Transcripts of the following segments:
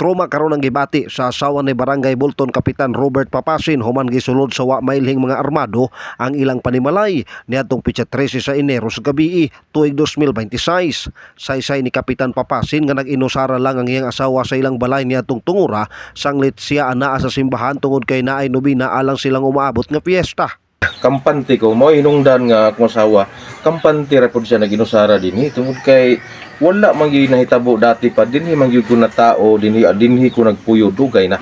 Trauma karon ang gibati sa asawa ni Barangay Bulton Kapitan Robert Papasin human gisulod sa wa mailhing mga armado ang ilang panimalay niadtong pitsa 13 sa Enero sa gabii tuig 2026. Saysay ni Kapitan Papasin nga nag-inusara lang ang iyang asawa sa ilang balay niadtong tungura sanglit siya anaa sa simbahan tungod kay naay nobina alang silang umaabot nga piyesta. Kampante ko mo hinungdan nga akong asawa kampante ra pud siya naginusara dinhi tungod kay wala man gyud nahitabo dati pa dinhi man gyud ko na tao dinhi ko nagpuyo dugay na.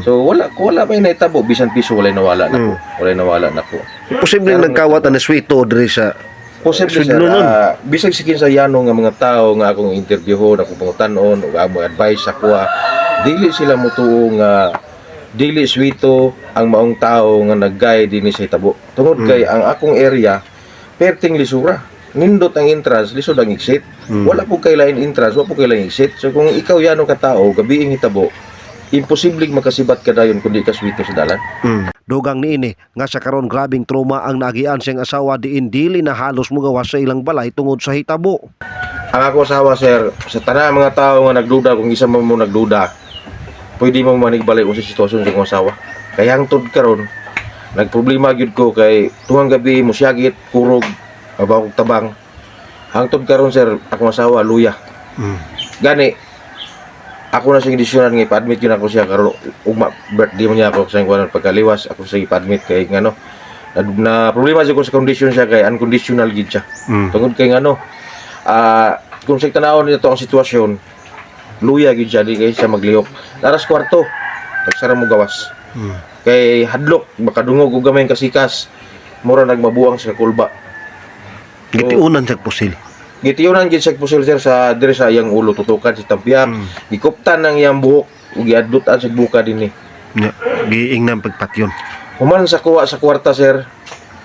So wala may nahitabo bisan piso wala nawala nako. Wala nawala nako. Posibleng nagkawat na swito diri sa posible sir, bisag sikin sa yano nga mga tao nga akong interviewon akong pangutan-on ug amo advice ako dili sila motuo nga dili swito ang maong tao nga nag-guide dinhi sa hitabo. Tungod kay ang akong area perting lisura. Nindot ang entrance, lisod ang exit. Wala po kay lain entrance, wala po kay lain exit. So kung ikaw yanong katao, gabi ang hitabo, imposibleng makasibat ka dayon kundi ka swito sa dalan. Dugang niini nga sa karon grabing trauma ang nagian siyang asawa diin dili na halos mugawas sa ilang balay tungod sa hitabo. Ang ako asawa sir, sa tanan mga tao nga nagduda kung isa man mo nagduda, pwede mo manigbalik mo sa sitwasyon sa akong asawa. Kaya hangtod karon nagproblema gyud ko kay tuwang gabi mo siyagit, kurog, abaw tabang. Hangtod karon sir, akong asawa luya. Gani ako na siyang desisyonan nga ipa-admit yun ako siya karon ugma birthday mo niya ako sa kuan pagkaliwas ako siya ipa-admit kay ngano na problema siya ko sa condition siya kay unconditional gid siya. Tungod kay ngano kung sa tanawon nito ang sitwasyon luya gid siya di kay siya maglihok. Aras kwarto nagsara mo gawas. Kay hadlok makadungog og gamay kasikas mura nagmabuang sa kulba. Gitiunan sa pusil. Gitiunan gid sa pusil sir sa dire sa iyang ulo tutukan si tampiyak. Gikuptan ang iyang buhok ug giadlutan sa buka dinhi. Giing nang pagpatyon. Human sa kuha sa kwarta sir.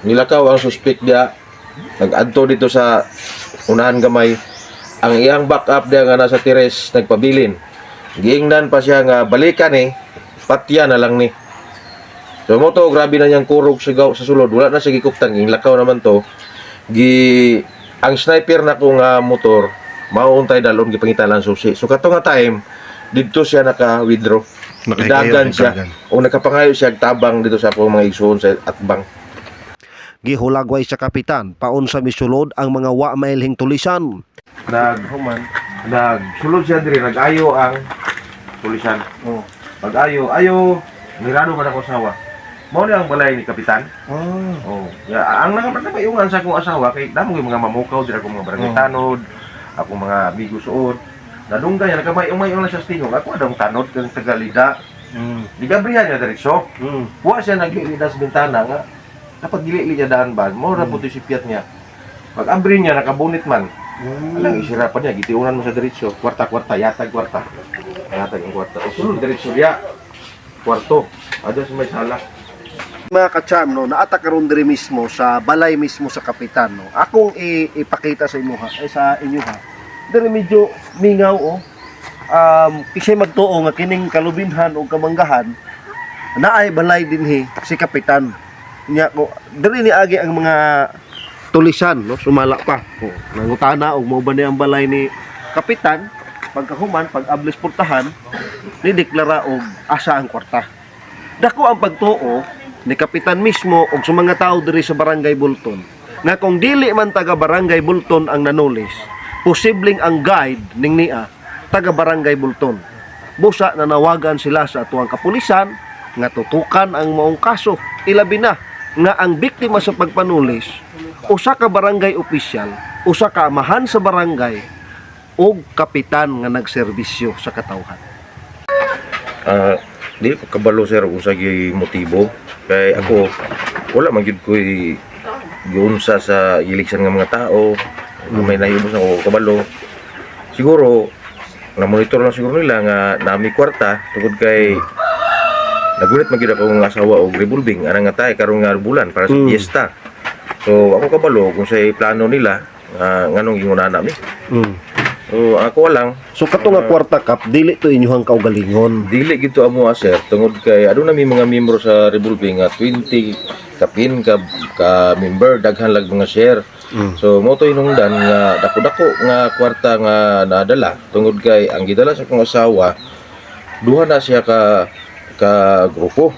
Nilakaw ang suspect dia. Nag-adto dito sa unahan gamay. Ang iyang backup dia nga nasa tires nagpabilin. Giingnan pa siya nga balikan patya na lang ni. So mo to grabe na niyang kurog sigaw sa sulod. Wala na siya gikuptan gilakaw naman to. Ang sniper na kong motor mauuntay dalon gipangitalan susi. So kato nga time dito siya naka-withdraw. Dagan siya o nakapangayo siya tabang dito sa akong mga igsoon sa atbang. Gihulagway sa kapitan paun sa misulod ang mga wa mailhing tulisan. Nagsulod siya diri nag-ayo ang tulisan. Pag-ayo mirado man ako asawa. Mao ni ang balay ni kapitan. Ang nagapayungan sa akong asawa kay damo mga mamukaw dira akong mga barangay tanod, akong mga amigo suod. Nadunggay nagkamay-umay lang sa stingog. Ako adong tanod kang tagalida. Digabrihan niya diretso. Wa siya naglilida sa bintana nga dapat gili niya daan ba. Mao ra puti si piyat niya. Pag abri niya nakabunit man. Alang isirapan niya gitiunan mo sa diretso. Kwarta-kwarta yatag kwarta. Yatag ang kwarta. O sulod diretso diya. Kwarto. Ada sa may sala. Mga kacham, naata karon diri mismo sa balay mismo sa kapitan. Akong ipakita sa inyo sa inyo diri medyo mingaw kisay magtuo nga kining kalubinhan o kamanggahan naay balay dinhi si kapitan. Nya ko diri ni agi ang mga tulisan sumala pa. Nangutana og mao ba ni ang balay ni kapitan pagkahuman pag ablis portahan ni deklara og asa ang kwarta. Dako ang pagtuo ni kapitan mismo ug sa mga tao diri sa Barangay Bulton nga kung dili man taga Barangay Bulton ang nanulis, posibleng ang guide ning niya taga Barangay Bulton. Busa na nawagan sila sa atuang kapulisan nga tutukan ang maong kaso. Ilabi na nga ang biktima sa pagpanulis usa ka barangay opisyal, usa ka amahan sa barangay ug kapitan nga nagserbisyo sa katawhan. Di ko kabalo sir usa gyud motibo kay ako wala man gyud ko giunsa sa iliksan nga mga tao. May nahibos ako kabalo. Siguro na monitor lang siguro nila nga nami kwarta tungod kay nagulit man gyud ako nga asawa og revolving ana nga tay karon nga bulan para sa fiesta. So ako kabalo kung say plano nila nganong inguna nami. So ako lang. So kato nga kwarta kap dili to inyuhang kaugalingon. Dili gito amo sir tungod kay aduna mi mga miyembro sa revolving nga 20 kapin ka member daghan lag mga share. So mo to hinungdan nga dako-dako nga kwarta nga nadala tungod kay ang gidala sa akong asawa duha na siya ka grupo.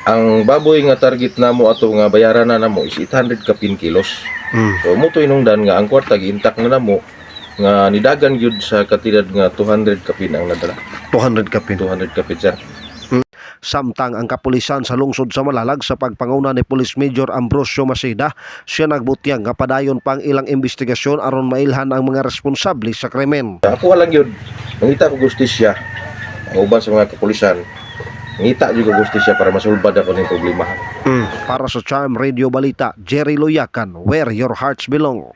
Ang baboy nga target namo ato nga bayaran na namo is 800 kapin kilos. So mo to inungdan nga ang kwarta giintak na namo nga nidagan gyud sa katidad nga 200 kapin ang nadala. 200 kapin. 200 kapin sir. Samtang ang kapulisan sa lungsod sa Malalag sa pagpanguna ni Police Major Ambrosio Maceda, siya nagbutyag nga padayon pang ilang investigasyon aron mailhan ang mga responsable sa krimen. Ako lang yun, nangita ko justisya ang uban sa mga kapulisan. Nangita juga justisya para masulbad ako ng problema. Para sa Charm Radio Balita, Jerry Loyacan, where your hearts belong.